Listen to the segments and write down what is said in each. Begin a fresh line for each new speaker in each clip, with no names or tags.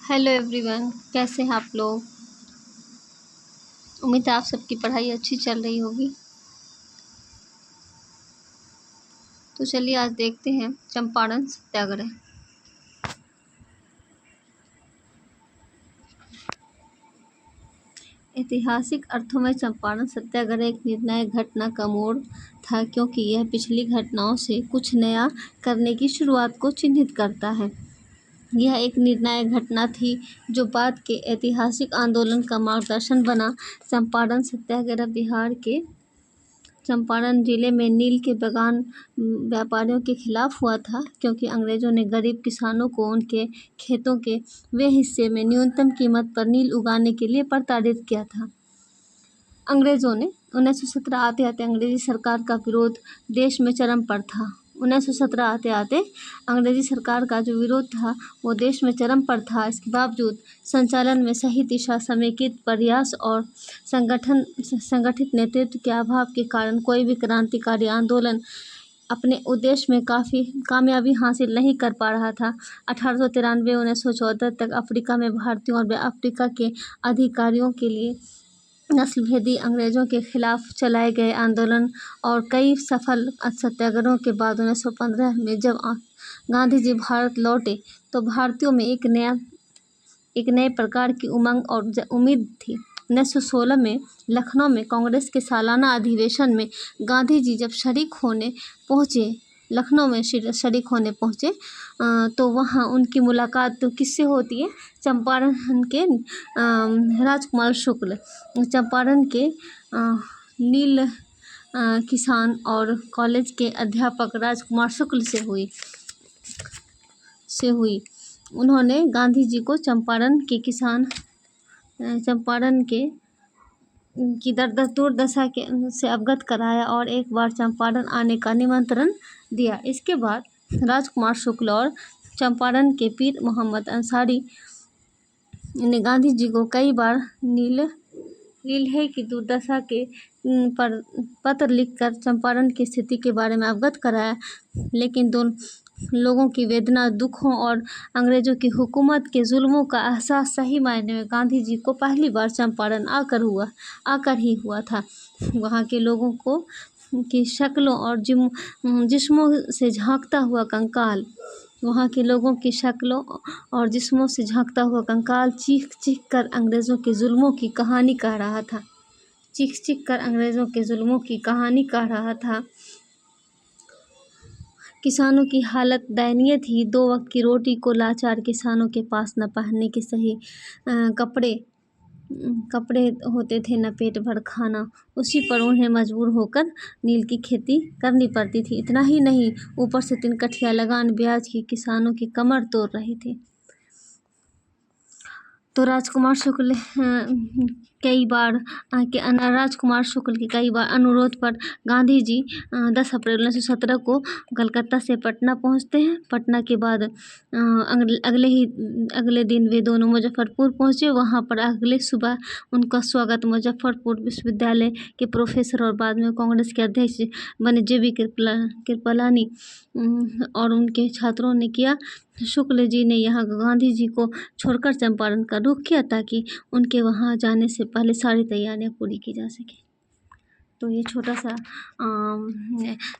Hello everyone, कैसे हैं आप लोग। उम्मीद है आप सबकी पढ़ाई अच्छी चल रही होगी। तो चलिए आज देखते हैं चंपारण सत्याग्रह। ऐतिहासिक अर्थों में चंपारण सत्याग्रह एक निर्णायक घटना का मोड़ था, क्योंकि यह पिछली घटनाओं से कुछ नया करने की शुरुआत को चिन्हित करता है। यह एक निर्णायक घटना थी जो बाद के ऐतिहासिक आंदोलन का मार्गदर्शन बना। चंपारण सत्याग्रह बिहार के चंपारण जिले में नील के बागान व्यापारियों के खिलाफ हुआ था, क्योंकि अंग्रेजों ने गरीब किसानों को उनके खेतों के वे हिस्से में न्यूनतम कीमत पर नील उगाने के लिए प्रताड़ित किया था। अंग्रेजों ने 1917 आते आते अंग्रेजी सरकार का विरोध देश में चरम पर था। 1917 आते आते अंग्रेजी सरकार का जो विरोध था वो देश में चरम पर था। इसके बावजूद संचालन में सही दिशा, समेकित प्रयास और संगठित नेतृत्व के अभाव के कारण कोई भी क्रांतिकारी आंदोलन अपने उद्देश्य में काफ़ी कामयाबी हासिल नहीं कर पा रहा था। 1893-1914 तक अफ्रीका में भारतीयों और अफ्रीका के अधिकारियों के लिए नस्लभेदी अंग्रेजों के खिलाफ चलाए गए आंदोलन और कई सफल सत्याग्रहों के बाद 1915 में जब गांधी जी भारत लौटे तो भारतीयों में एक नए प्रकार की उमंग और उम्मीद थी। 1916 में लखनऊ में कांग्रेस के सालाना अधिवेशन में गांधी जी जब लखनऊ में शरीक होने पहुँचे तो वहाँ उनकी मुलाकात तो किससे होती है? चंपारण के राजकुमार शुक्ल, चंपारण के नील किसान और कॉलेज के अध्यापक राजकुमार शुक्ल से हुई। उन्होंने गांधी जी को चंपारण की दुर्दशा से अवगत कराया और एक बार चंपारण आने का निमंत्रण दिया। इसके बाद राजकुमार शुक्ल और चंपारण के पीर मोहम्मद अंसारी ने गांधी जी को कई बार नीलहे की दुर्दशा के पर पत्र लिखकर चंपारण की स्थिति के बारे में अवगत कराया, लेकिन दोनों लोगों की वेदना, दुखों और अंग्रेजों की हुकूमत के जुल्मों का एहसास सही मायने में गांधी जी को पहली बार चंपारण आकर ही हुआ था। वहाँ के लोगों की शक्लों और जिस्मों से झांकता हुआ कंकाल चीख चीख कर अंग्रेज़ों के जुल्मों की कहानी कह रहा था। किसानों की हालत दयनीय थी। 2 वक्त की रोटी को लाचार किसानों के पास न पहनने के सही कपड़े होते थे, न पेट भर खाना। उसी पर उन्हें मजबूर होकर नील की खेती करनी पड़ती थी। इतना ही नहीं, ऊपर से 3 कठिया लगान ब्याज की किसानों की कमर तोड़ रही थी। तो राजकुमार शुक्ल के कई बार अनुरोध पर गांधी जी 10 अप्रैल 1917 को कलकत्ता से पटना पहुंचते हैं। पटना के बाद अगले दिन वे दोनों मुजफ्फरपुर पहुंचे। वहां पर अगले सुबह उनका स्वागत मुजफ्फरपुर विश्वविद्यालय के प्रोफेसर और बाद में कांग्रेस के अध्यक्ष बने JB कृपलानी और उनके छात्रों ने किया। शुक्ल जी ने यहाँ गांधी जी को छोड़कर चंपारण का रुख किया ताकि उनके वहाँ जाने से पहले सारी तैयारियां पूरी की जा सके। तो ये छोटा सा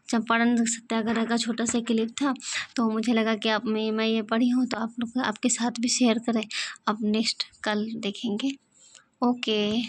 चंपारण सत्याग्रह का छोटा सा क्लिप था। तो मुझे लगा कि मैं ये पढ़ी हूँ तो आप लोग आपके साथ भी शेयर करें। अब नेक्स्ट कल देखेंगे। ओके।